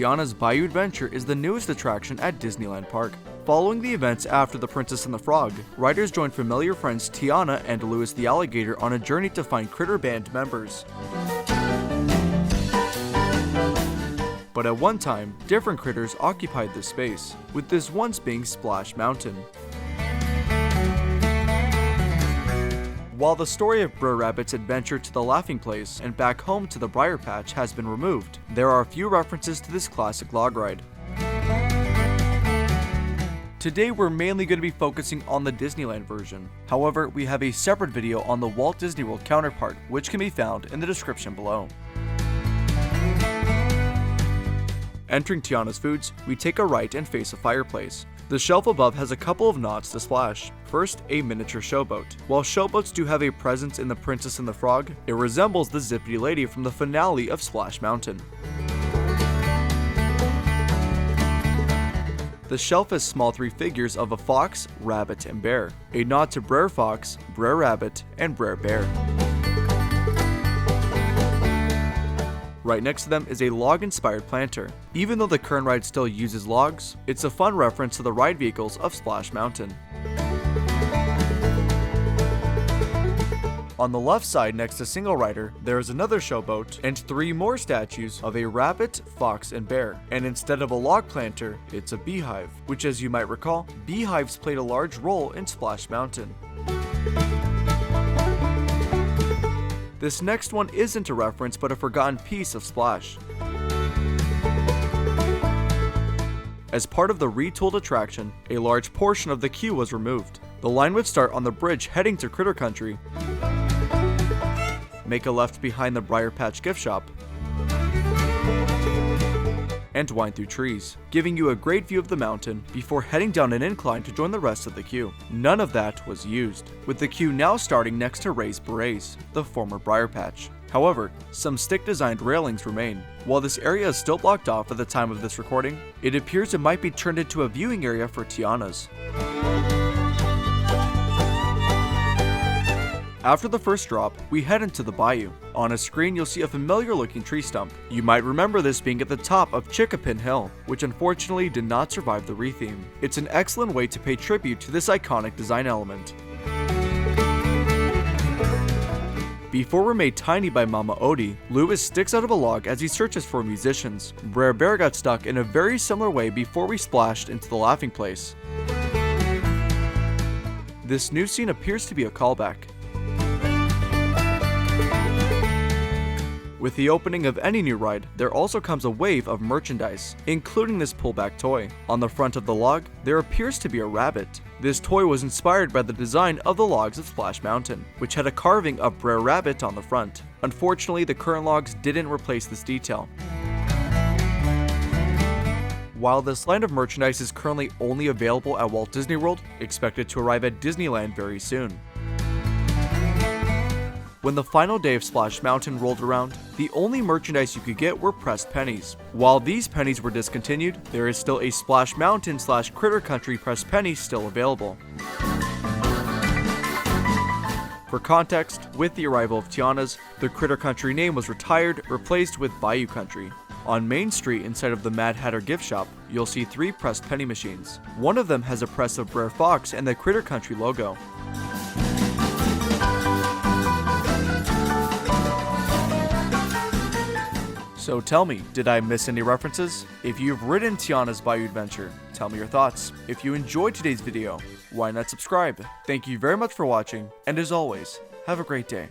Tiana's Bayou Adventure is the newest attraction at Disneyland Park. Following the events after The Princess and the Frog, riders joined familiar friends Tiana and Louis the Alligator on a journey to find Critter Band members. But at one time, different critters occupied this space, with this once being Splash Mountain. While the story of Brer Rabbit's adventure to the Laughing Place and back home to the Briar Patch has been removed, there are a few references to this classic log ride. Today we're mainly going to be focusing on the Disneyland version. However, we have a separate video on the Walt Disney World counterpart, which can be found in the description below. Entering Tiana's Foods, we take a right and face a fireplace. The shelf above has a couple of nods to Splash. First, a miniature showboat. While showboats do have a presence in The Princess and the Frog, it resembles the Zippity Lady from the finale of Splash Mountain. The shelf has small three figures of a fox, rabbit, and bear, a nod to Brer Fox, Brer Rabbit, and Brer Bear. Right next to them is a log-inspired planter. Even though the current ride still uses logs, it's a fun reference to the ride vehicles of Splash Mountain. On the left side next to Single Rider, there is another showboat and three more statues of a rabbit, fox, and bear. And instead of a log planter, it's a beehive, which, as you might recall, beehives played a large role in Splash Mountain. This next one isn't a reference but a forgotten piece of Splash. As part of the retooled attraction, a large portion of the queue was removed. The line would start on the bridge heading to Critter Country, make a left behind the Briar Patch gift shop, and wind through trees, giving you a great view of the mountain before heading down an incline to join the rest of the queue. None of that was used, with the queue now starting next to Ray's Berets, the former Briar Patch. However, some stick-designed railings remain. While this area is still blocked off at the time of this recording, it appears it might be turned into a viewing area for Tiana's. After the first drop, we head into the bayou. On a screen, you'll see a familiar looking tree stump. You might remember this being at the top of Chickapin Hill, which unfortunately did not survive the retheme. It's an excellent way to pay tribute to this iconic design element. Before we're made tiny by Mama Odie, Louis sticks out of a log as he searches for musicians. Brer Bear got stuck in a very similar way before we splashed into the Laughing Place. This new scene appears to be a callback. With the opening of any new ride, there also comes a wave of merchandise, including this pullback toy. On the front of the log, there appears to be a rabbit. This toy was inspired by the design of the logs of Splash Mountain, which had a carving of Brer Rabbit on the front. Unfortunately, the current logs didn't replace this detail. While this line of merchandise is currently only available at Walt Disney World, expect it to arrive at Disneyland very soon. When the final day of Splash Mountain rolled around, the only merchandise you could get were pressed pennies. While these pennies were discontinued, there is still a Splash Mountain / Critter Country pressed penny still available. For context, with the arrival of Tiana's, the Critter Country name was retired, replaced with Bayou Country. On Main Street inside of the Mad Hatter gift shop, you'll see three pressed penny machines. One of them has a press of Brer Fox and the Critter Country logo. So tell me, did I miss any references? If you've ridden Tiana's Bayou Adventure, tell me your thoughts. If you enjoyed today's video, why not subscribe? Thank you very much for watching, and as always, have a great day.